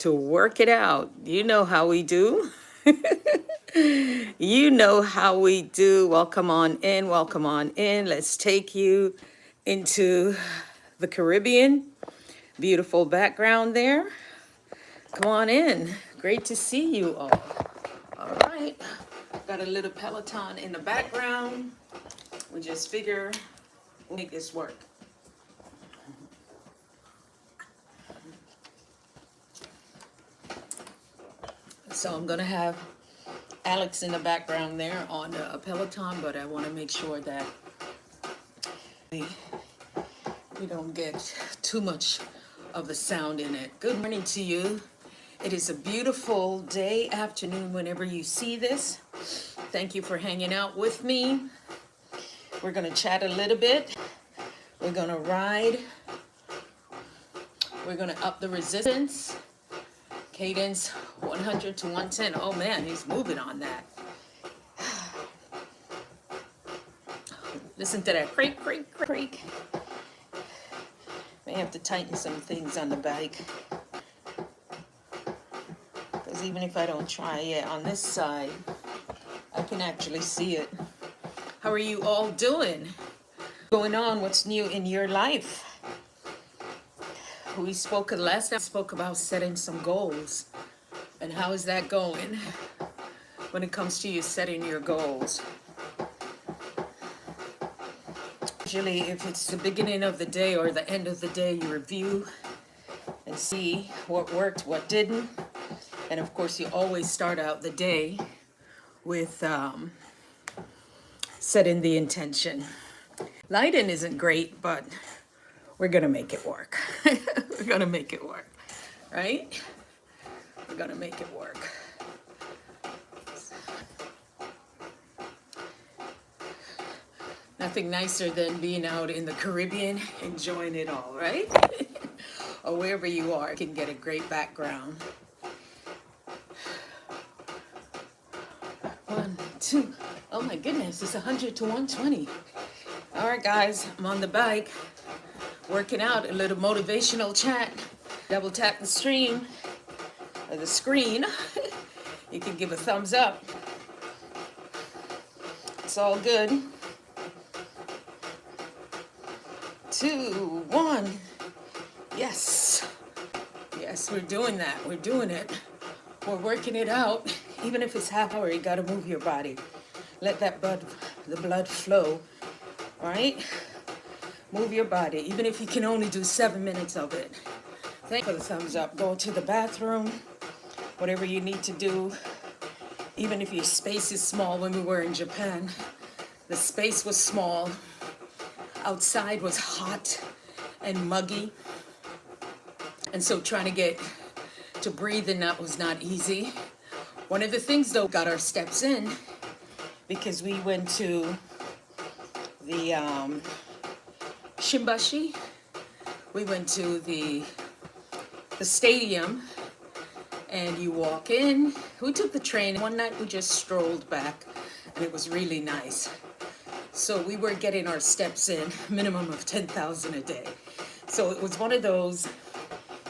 to work it out. You know how we do. You know how we do. Welcome on in. Welcome on in. Let's take you into the Caribbean. Beautiful background there. Come on in. Great to see you all. All right. Got a little Peloton in the background. We just figure we'll make this work. So I'm gonna have Alex in the background there on a Peloton, but I want to make sure that we don't get too much of the sound in it. Good morning to you. It is a beautiful day, afternoon, whenever you see this. Thank you for hanging out with me. We're gonna chat a little bit. We're gonna ride. We're gonna up the resistance. Cadence 100 to 110. Oh man, he's moving on that. Listen to that creak, creak, creak. May have to tighten some things on the bike. Because even if I don't try it on this side, I can actually see it. How are you all doing? What's going on? What's new in your life? We spoke last time, spoke about setting some goals. And how is that going when it comes to you setting your goals? Usually if it's the beginning of the day or the end of the day, you review and see what worked, what didn't. And of course, you always start out the day with setting the intention. Lighting isn't great, but we're gonna make it work. We're gonna make it work, right? We're gonna make it work. Nothing nicer than being out in the Caribbean, enjoying it all, right? Or wherever you are, you can get a great background. 1, 2, oh my goodness, it's 100 to 120. All right, guys, I'm on the bike, working out, a little motivational chat. Double tap the stream, or the screen. You can give a thumbs up. It's all good. 2, 1. Yes. Yes, we're doing that. We're doing it. We're working it out. Even if it's half hour, you gotta move your body. Let that the blood flow. All right? Move your body, even if you can only do 7 minutes of it. Thank you for the thumbs up. Go to the bathroom, whatever you need to do. Even if your space is small. When we were in Japan, the space was small. Outside was hot and muggy. And so trying to get to breathe in that was not easy. One of the things though, got our steps in because we went to the Shimbashi. We went to the stadium, and you walk in. We took the train. One night we just strolled back, and it was really nice. So we were getting our steps in, minimum of 10,000 a day. So it was one of those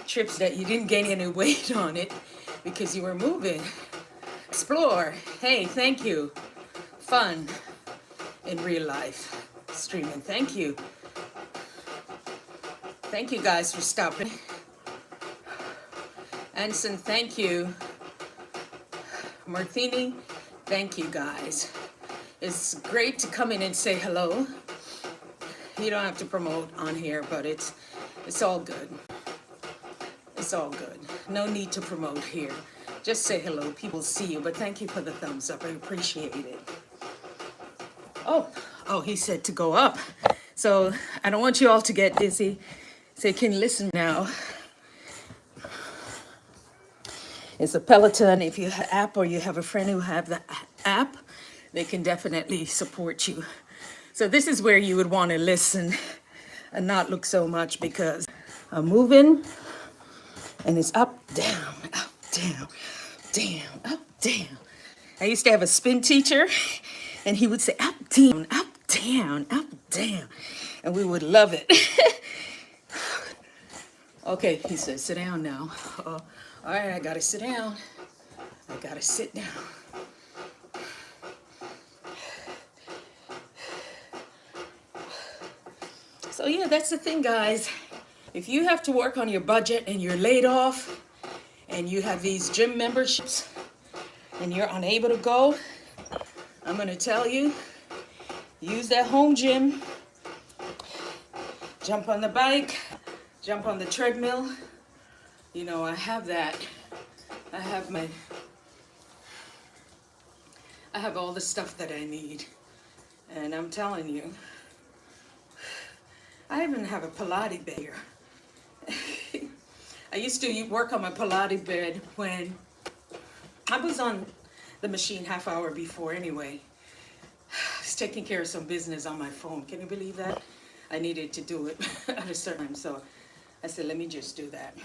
trips that you didn't gain any weight on it because you were moving. Explore. Hey, thank you. Fun in real life. Streaming. Thank you. Thank you guys for stopping. Anson, thank you. Martini, thank you guys. It's great to come in and say hello. You don't have to promote on here, but it's all good. It's all good. No need to promote here. Just say hello. People see you, but thank you for the thumbs up. I appreciate it. Oh, he said to go up. So I don't want you all to get dizzy. So you can listen now. It's a Peloton. If you have an app or you have a friend who have the app, they can definitely support you. So this is where you would want to listen and not look so much because I'm moving and it's up, down, up, down, down, up, down. I used to have a spin teacher and he would say up, down, up, down, up, down. And we would love it. Okay, he said, sit down now. All right, I gotta sit down. I gotta sit down. So yeah, that's the thing, guys. If you have to work on your budget and you're laid off and you have these gym memberships and you're unable to go, I'm gonna tell you, use that home gym. Jump on the bike, jump on the treadmill. You know, I have that. I have all the stuff that I need. And I'm telling you, I even have a Pilates bed here. I used to work on my Pilates bed when I was on the machine half hour before anyway. I was taking care of some business on my phone. Can you believe that? I needed to do it at a certain time, so I said, let me just do that.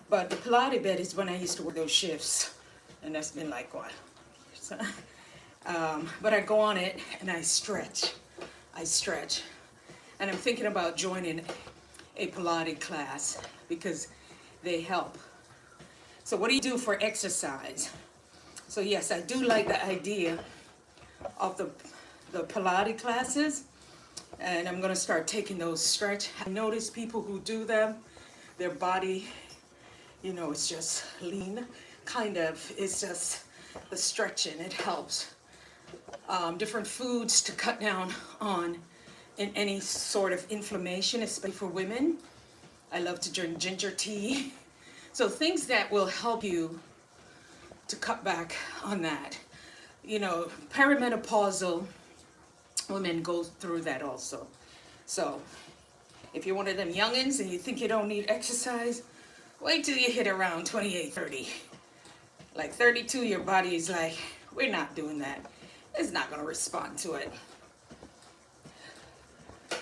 But the Pilates bed is when I used to work those shifts, and that's been like what? So, but I go on it and I stretch. And I'm thinking about joining a Pilates class because they help. So what do you do for exercise? So yes, I do like the idea of the Pilates classes, and I'm gonna start taking those stretch. I notice people who do them, their body, you know, it's just lean, kind of. It's just the stretching, it helps. Different foods to cut down on in any sort of inflammation, especially for women. I love to drink ginger tea. So things that will help you to cut back on that. You know, perimenopausal women go through that also. So if you're one of them youngins and you think you don't need exercise, wait till you hit around 28, 30. Like 32, your body is like, we're not doing that. It's not gonna respond to it.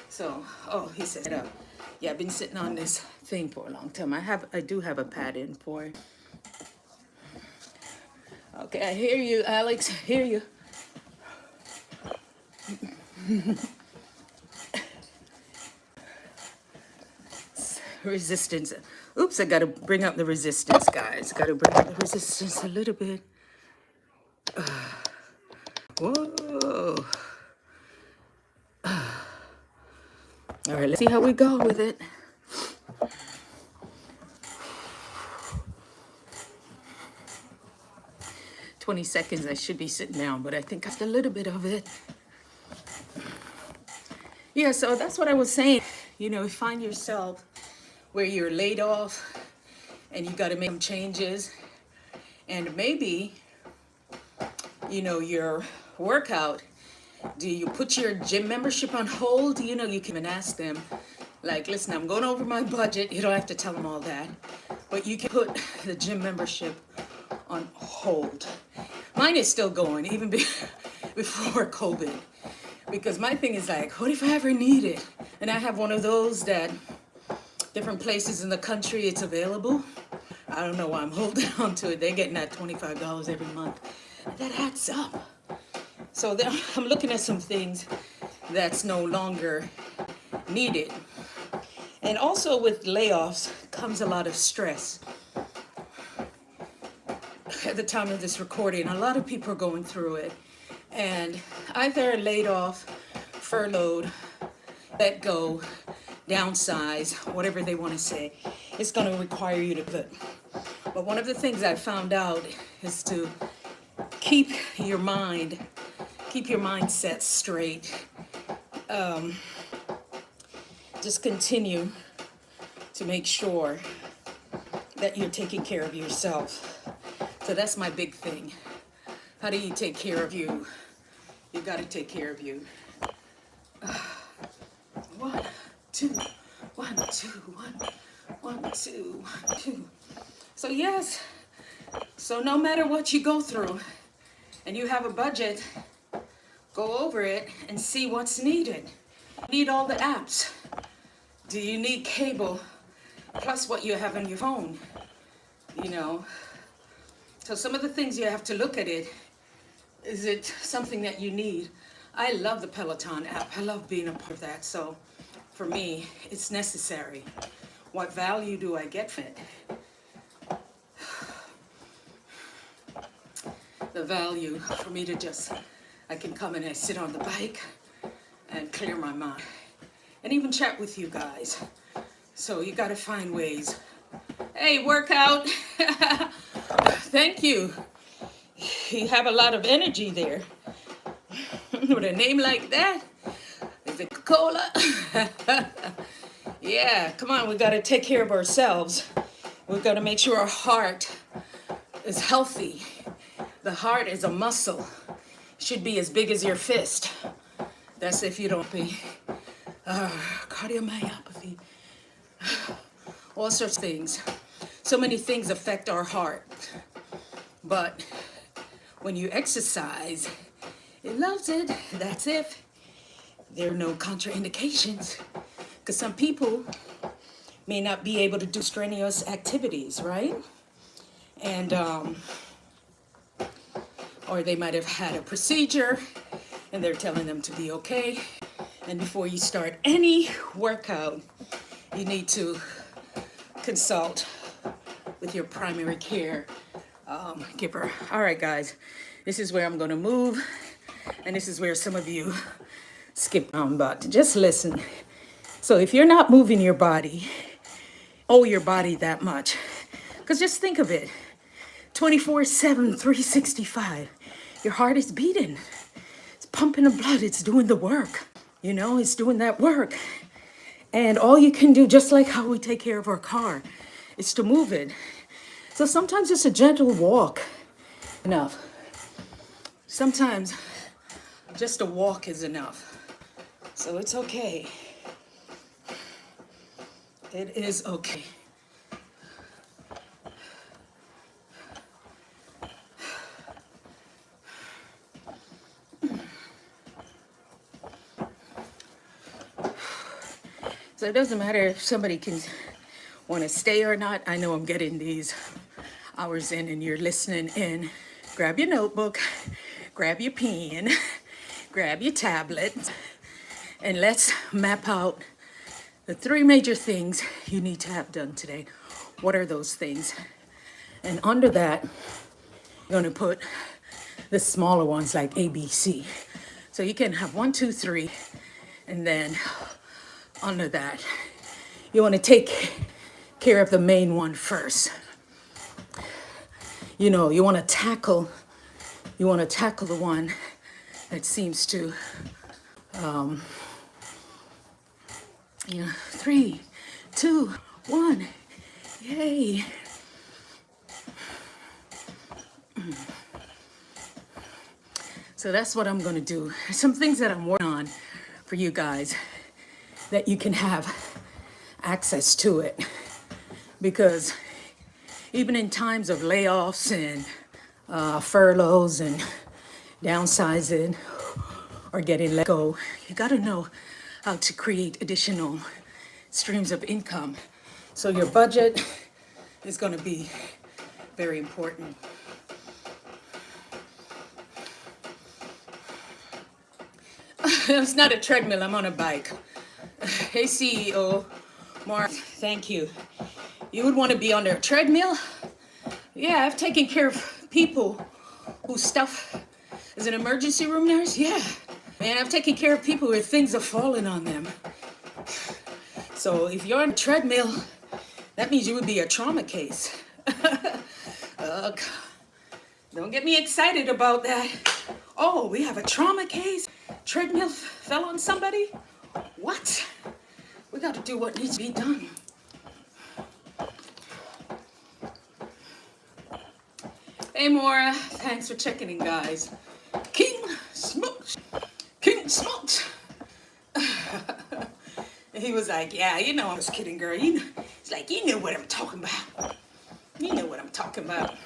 So, oh, he said, yeah, I've been sitting on this thing for a long time. I do have a pad in for it. Okay, I hear you, Alex, I hear you. Resistance. Oops, I gotta bring up the resistance, guys. Gotta bring up the resistance a little bit. Whoa. All right, let's see how we go with it. "20 seconds, I should be sitting down, but I think just a little bit of it. Yeah, so that's what I was saying. You know, find yourself where you're laid off and you got to make some changes. And maybe, you know, your workout, do you put your gym membership on hold? You know, you can even ask them, like, listen, I'm going over my budget. You don't have to tell them all that. But you can put the gym membership on hold. Mine is still going, even before COVID. Because my thing is like, what if I ever need it? And I have one of those that different places in the country it's available. I don't know why I'm holding on to it. They're getting that $25 every month. And that adds up. So I'm looking at some things that's no longer needed. And also with layoffs comes a lot of stress. At the time of this recording, a lot of people are going through it. And either laid off, furloughed, let go, downsize, whatever they want to say, it's going to require you to put. But one of the things I found out is to keep your mindset straight. Just continue to make sure that you're taking care of yourself. So that's my big thing. How do you take care of you? You got to take care of you. 1, 2, 1, 2, 1, 2, 1, 2. So yes, so no matter what you go through and you have a budget, go over it and see what's needed. You need all the apps. Do you need cable plus what you have on your phone? You know, so some of the things you have to look at it. Is it something that you need? I love the Peloton app. I love being a part of that. So for me, it's necessary. What value do I get from it? the value for me to just, I can come and I sit on the bike and clear my mind and even chat with you guys. So you got to find ways. Hey, workout. Thank you. You have a lot of energy there. With a name like that, is it cola? Yeah, come on, we got to take care of ourselves. We've got to make sure our heart is healthy. The heart is a muscle. Should be as big as your fist. That's if you don't be cardiomyopathy. All sorts of things. So many things affect our heart. But when you exercise, it loves it. That's if there are no contraindications. Because some people may not be able to do strenuous activities, right? And, or they might have had a procedure and they're telling them to be okay. And before you start any workout, you need to consult with your primary care giver. All right, guys, this is where I'm going to move. And this is where some of you skip on, but just listen. So if you're not moving your body, owe your body that much. Because just think of it, 24/7, 365. Your heart is beating. It's pumping the blood. It's doing the work. You know, it's doing that work. And all you can do, just like how we take care of our car, is to move it. So sometimes just a gentle walk enough. Sometimes just a walk is enough. So it's okay. It is okay. So it doesn't matter if somebody can want to stay or not. I know I'm getting these hours in and you're listening in. Grab your notebook, grab your pen, grab your tablet, and let's map out the 3 major things you need to have done today. What are those things? And under that, you're going to put the smaller ones like A, B, C. So you can have 1, 2, 3, and then under that, you want to take care of the main one first. You know, you want to tackle the one that seems to, 3, 2, 1, yay. So that's what I'm going to do. Some things that I'm working on for you guys that you can have access to it. Because even in times of layoffs and furloughs and downsizing or getting let go, you got to know how to create additional streams of income. So your budget is going to be very important. It's not a treadmill, I'm on a bike. Hey CEO, Mark, thank you. You would want to be on a treadmill? Yeah, I've taken care of people whose stuff is an emergency room nurse. Yeah, and I've taken care of people where things are falling on them. So if you're on a treadmill, that means you would be a trauma case. Don't get me excited about that. Oh, we have a trauma case? Treadmill fell on somebody? What? We got to do what needs to be done. Hey, Maura. Thanks for checking in, guys. King smokes. King smokes. He was like, yeah, you know I was kidding, girl. He's like, you know what I'm talking about. You know what I'm talking about.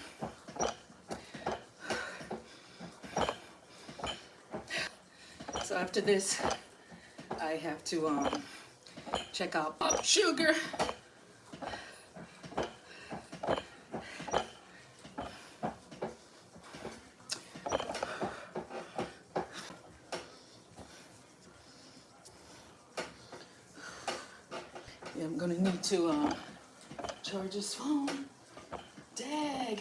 So after this, I have to check out Pop Sugar. Yeah, I'm gonna need to charge his phone. Dag.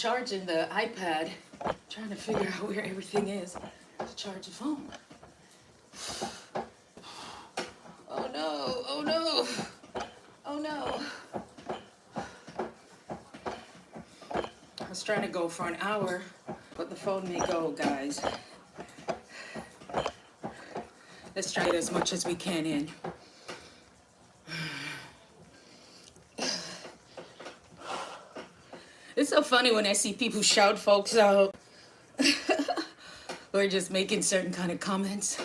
charging the iPad, trying to figure out where everything is to charge the phone. Oh no, oh no, oh no. I was trying to go for an hour, but the phone may go, guys. Let's try to get as much as we can in. It's so funny when I see people shout folks out or just making certain kind of comments.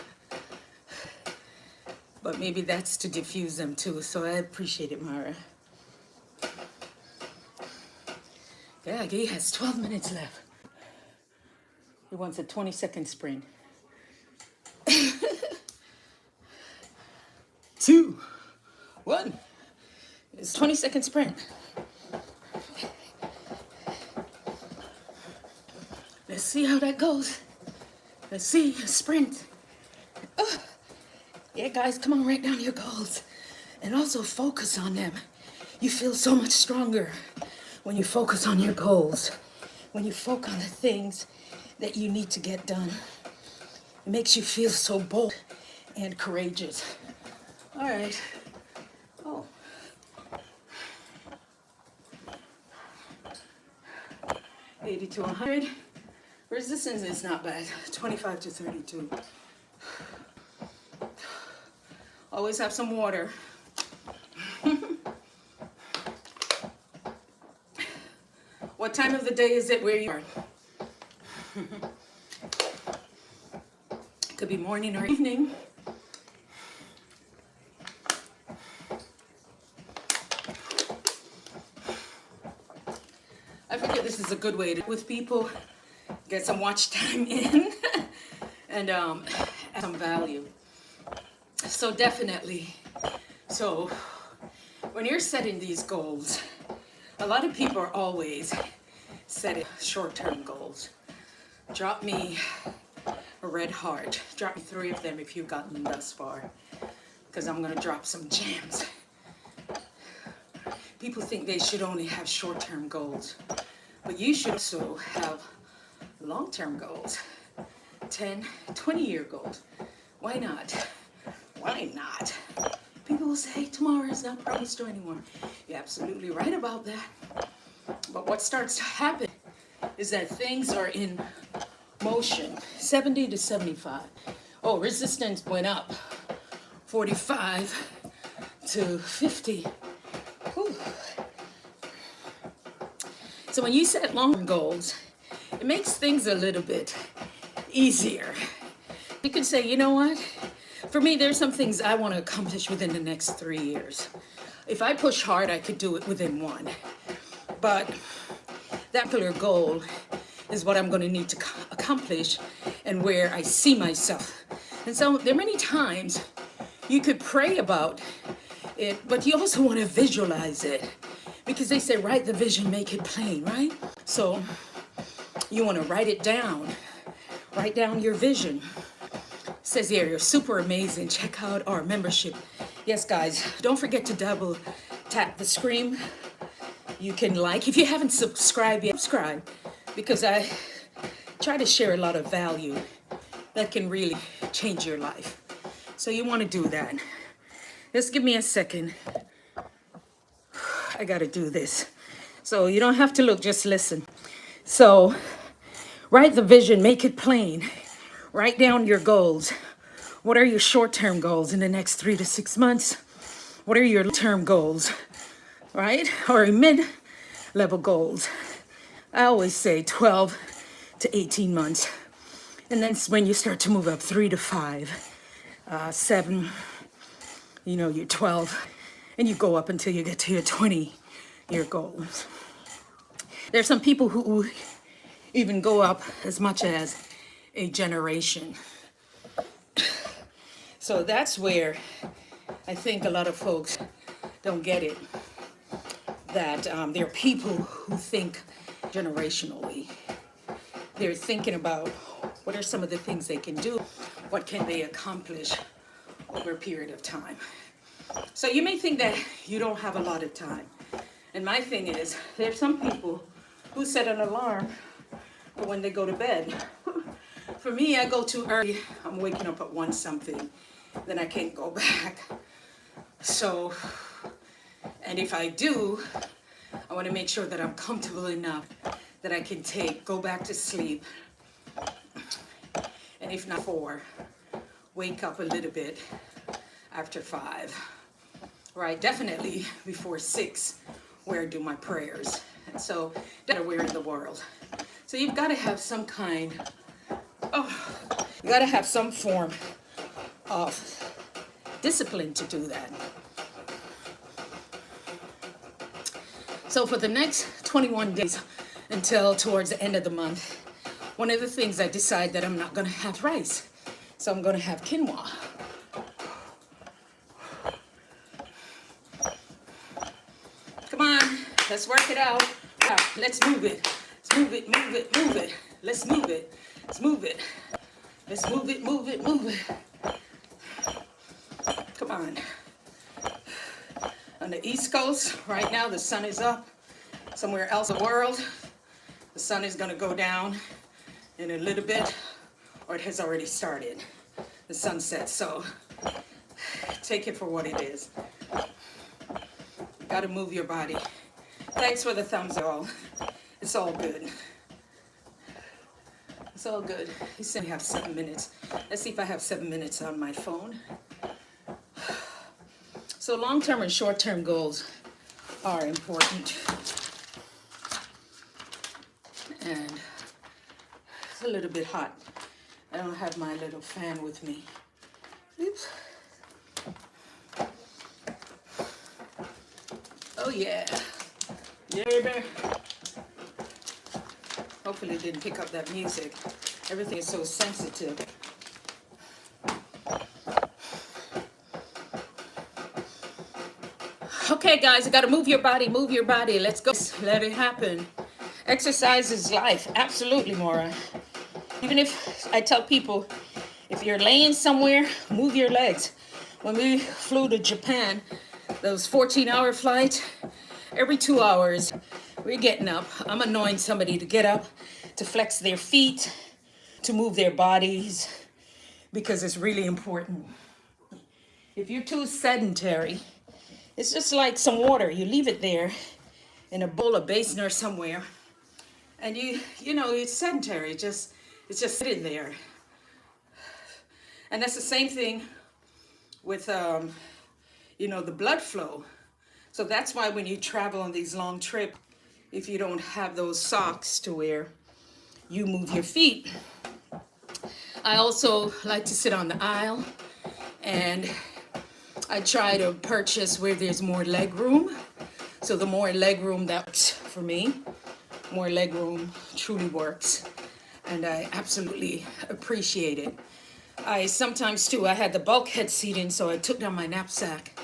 But maybe that's to diffuse them too, so I appreciate it, Mara. Yeah, he has 12 minutes left. He wants a 20-second sprint. 2, 1. It's 20-second sprint. Let's see how that goes. Let's see, sprint. Oh. Yeah, guys, come on, write down your goals. And also focus on them. You feel so much stronger when you focus on your goals. When you focus on the things that you need to get done. It makes you feel so bold and courageous. All right. Oh. $80 to $100. Resistance is not bad. 25 to 32. Always have some water. What time of the day is it where you are? Could be morning or evening. I figure this is a good way to with people, get some watch time in, and add some value. So definitely, so when you're setting these goals, a lot of people are always setting short-term goals. Drop me a red heart. Drop me 3 of them if you've gotten thus far, because I'm gonna drop some gems. People think they should only have short-term goals, but you should also have long-term goals, 10, 20-year goals. Why not? Why not? People will say tomorrow is not promised to anyone. You're absolutely right about that. But what starts to happen is that things are in motion. 70 to 75. Oh, resistance went up. 45 to 50. Whew. So when you set long goals, it makes things a little bit easier. You can say, you know what? For me, there's some things I want to accomplish within the next 3 years. If I push hard, I could do it within 1. But that particular goal is what I'm going to need to accomplish and where I see myself. And so there are many times you could pray about it, but you also want to visualize it. Because they say, write the vision, make it plain, right? So you want to write it down. Write down your vision. It says here, you're super amazing. Check out our membership. Yes, guys, don't forget to double tap the screen. You can like. If you haven't subscribed yet, subscribe. Because I try to share a lot of value that can really change your life. So you want to do that. Just give me a second. I got to do this. So you don't have to look, just listen. So write the vision, make it plain. Write down your goals. What are your short-term goals in the next 3 to 6 months? What are your long-term goals, right? Or mid-level goals. I always say 12 to 18 months. And then when you start to move up 3 to 5, 7, you're 12. And you go up until you get to your 20-year goals. There's some people who even go up as much as a generation. So that's where I think a lot of folks don't get it. That there are people who think generationally. They're thinking about what are some of the things they can do, what can they accomplish over a period of time. So you may think that you don't have a lot of time. And my thing is, there's some people Who set an alarm for when they go to bed? For me, I go too early. I'm waking up at 1 something. Then I can't go back. So, and if I do, I want to make sure that I'm comfortable enough that I can go back to sleep. And if not 4, wake up a little bit after 5. Right, definitely before 6, where I do my prayers. And so, where in the world. So you've got to have some kind you got to have some form of discipline to do that. So for the next 21 days until towards the end of the month, one of the things I decide that I'm not going to have rice. So I'm going to have quinoa. Come on, let's work it out. Let's move it. Let's move it, move it, move it. Let's move it. Let's move it. Let's move it, move it, move it. Come on. On the East Coast, right now the sun is up. Somewhere else in the world, the sun is going to go down in a little bit, or it has already started, the sunset. So take it for what it is. You got to move your body. Thanks for the thumbs up. It's all good. It's all good. You said you have 7 minutes. Let's see if I have 7 minutes on my phone. So long-term and short-term goals are important. And it's a little bit hot. I don't have my little fan with me. Oops. Oh yeah. Yeah, baby. Hopefully it didn't pick up that music. Everything is so sensitive. Okay, guys, you got to move your body, move your body. Let's go. Let it happen. Exercise is life. Absolutely, Maura. Even if I tell people, if you're laying somewhere, move your legs. When we flew to Japan, those 14-hour flights, every 2 hours, we're getting up. I'm annoying somebody to get up, to flex their feet, to move their bodies, because it's really important. If you're too sedentary, it's just like some water. You leave it there in a bowl, a basin or somewhere, and you know, it's sedentary. It's just sitting there. And that's the same thing with, you know, the blood flow. So that's why when you travel on these long trips, if you don't have those socks to wear, you move your feet. I also like to sit on the aisle, and I try to purchase where there's more leg room. So the more leg room, that's for me. More leg room truly works, and I absolutely appreciate it. I sometimes too, I had the bulkhead seating, so I took down my knapsack,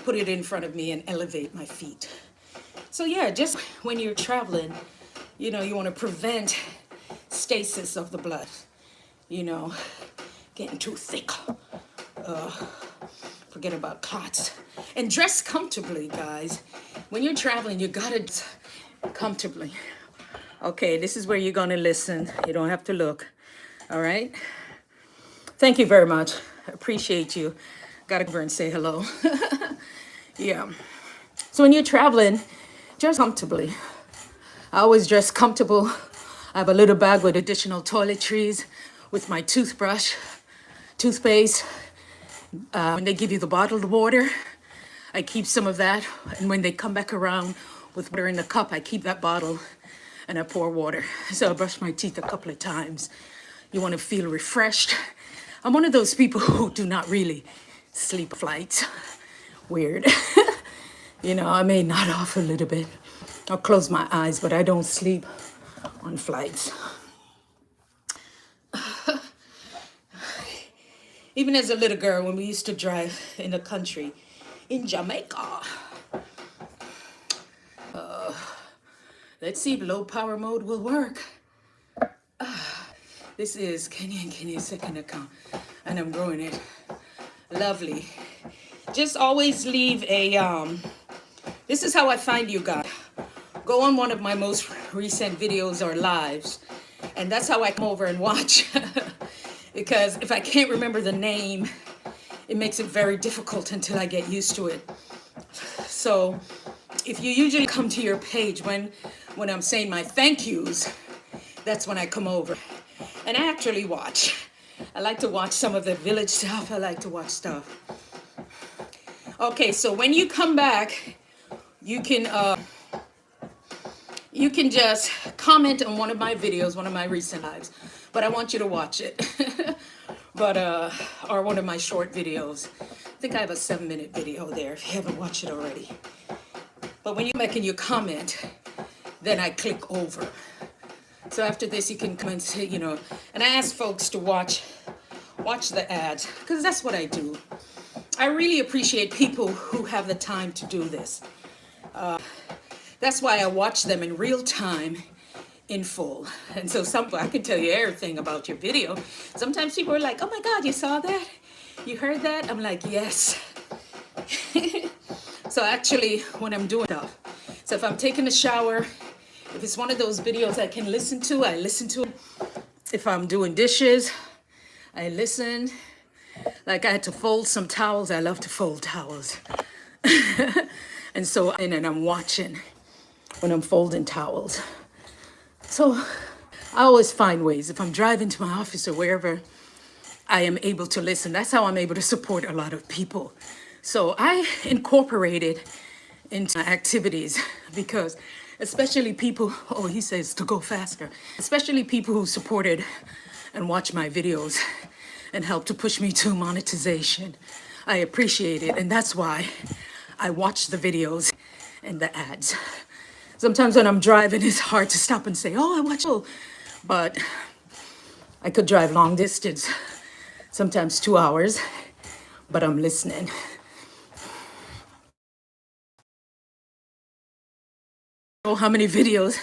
put it in front of me, and elevate my feet. So yeah, just when you're traveling, you know, you want to prevent stasis of the blood, you know, getting too thick. Forget about clots. And dress comfortably, guys. When you're traveling, you gotta dress comfortably. Okay, this is where you're gonna listen. You don't have to look. All right? Thank you very much. I appreciate you. Gotta go over and say hello. Yeah. So when you're traveling, dress comfortably. I always dress comfortable. I have a little bag with additional toiletries, with my toothbrush, toothpaste. When they give you the bottled water, I keep some of that. And when they come back around with water in the cup, I keep that bottle and I pour water. So I brush my teeth a couple of times. You want to feel refreshed. I'm one of those people who do not really sleep flights. Weird. You know, I may nod off a little bit. I'll close my eyes, but I don't sleep on flights. Even as a little girl, when we used to drive in the country, in Jamaica. Let's see if low power mode will work. This is Kenya second account, and I'm growing it. Lovely. Just always leave a, this is how I find you guys. go on one of my most recent videos or lives, and that's how I come over and watch. Because if I can't remember the name, it makes it very difficult until I get used to it. So if you usually come to your page when I'm saying my thank yous, that's when I come over. And I actually watch. I like to watch some of the village stuff. I like to watch stuff. Okay, so when you come back, you can just comment on one of my videos, one of my recent lives. But I want you to watch it. Or one of my short videos. I think I have a 7-minute video there if you haven't watched it already. But when you make and you comment, then I click over. So after this, you can come and say, and I ask folks to watch the ads, because that's what I do. I really appreciate people who have the time to do this. That's why I watch them in real time, in full. And so I can tell you everything about your video. Sometimes people are like, oh my God, you saw that? You heard that? I'm like, yes. So actually, when I'm doing stuff, so if I'm taking a shower, if it's one of those videos I can listen to, I listen to it. If I'm doing dishes, I listen. Like I had to fold some towels. I love to fold towels. And I'm watching when I'm folding towels. So I always find ways. If I'm driving to my office or wherever, I am able to listen. That's how I'm able to support a lot of people. So I incorporate it into my activities because especially people, he says to go faster, especially people who supported and watch my videos and help to push me to monetization. I appreciate it. And that's why I watch the videos and the ads. Sometimes when I'm driving, it's hard to stop and say, I watch it. But I could drive long distance, sometimes 2 hours, but I'm listening. How many videos?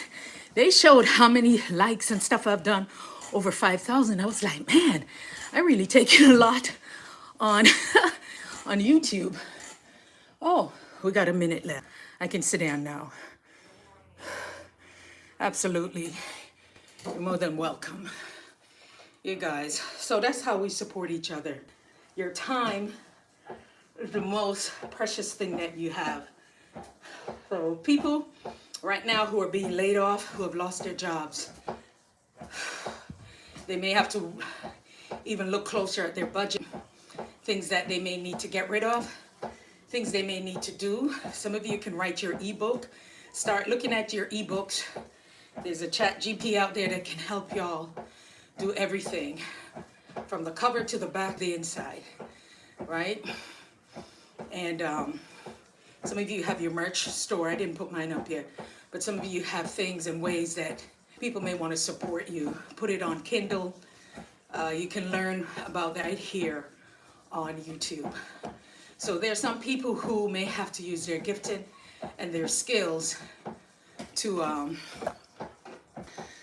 They showed how many likes and stuff I've done, over 5,000. I was like, man, I really taken a lot on on YouTube. Oh, we got a minute left. I can sit down now. Absolutely. You're more than welcome. You guys. So that's how we support each other. Your time is the most precious thing that you have. So people right now who are being laid off, who have lost their jobs, they may have to even look closer at their budget, things that they may need to get rid of, things they may need to do. Some of you can write your ebook. Start looking at your ebooks. There's a chat GP out there that can help y'all do everything from the cover to the back, the inside, right? And some of you have your merch store. I didn't put mine up yet, but some of you have things and ways that people may want to support you. Put it on Kindle. You can learn about that here on YouTube. So there's some people who may have to use their gifting and their skills to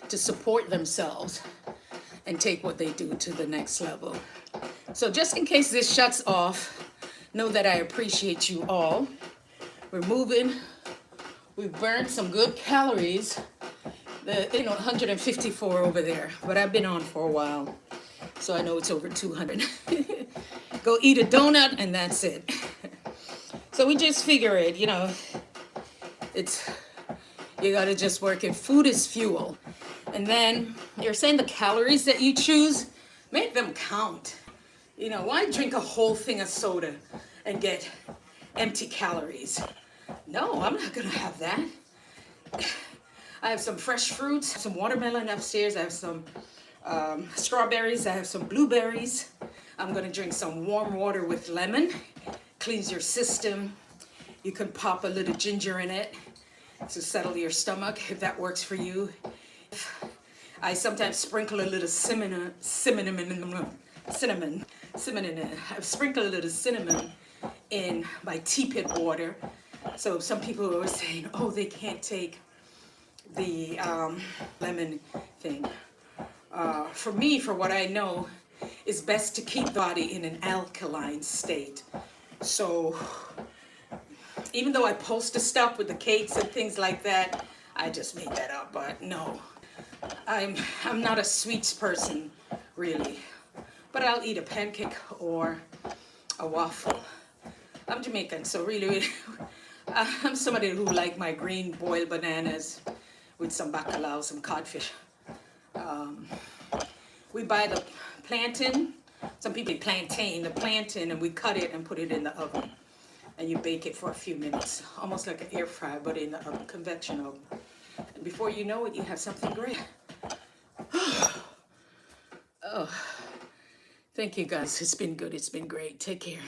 support themselves and take what they do to the next level. So just in case this shuts off, know that I appreciate you all. We're moving. We've burned some good calories. 154 over there, but I've been on for a while, so I know it's over 200. Go eat a donut and that's it. So we just figure it, you gotta just work it. Food is fuel. And then you're saying the calories that you choose, make them count. Why drink a whole thing of soda and get empty calories? No, I'm not gonna have that. I have some fresh fruits, some watermelon upstairs. I have some strawberries. I have some blueberries. I'm gonna drink some warm water with lemon. Cleans your system. You can pop a little ginger in it to settle your stomach if that works for you. I sometimes sprinkle a little cinnamon. I sprinkle a little cinnamon in my teapot water. So some people are always saying, they can't take the lemon thing. For me, for what I know, it's best to keep the body in an alkaline state. So even though I post the stuff with the cakes and things like that, I just made that up, but no. I'm not a sweets person, really. But I'll eat a pancake or a waffle. I'm Jamaican, so really, I'm somebody who like my green boiled bananas with some bacalao, some codfish. We buy the plantain. Some people eat plantain, the plantain, and we cut it and put it in the oven. And you bake it for a few minutes, almost like an air fryer, but in the oven, convection oven. And before you know it, you have something great. Oh, thank you guys. It's been good. It's been great. Take care.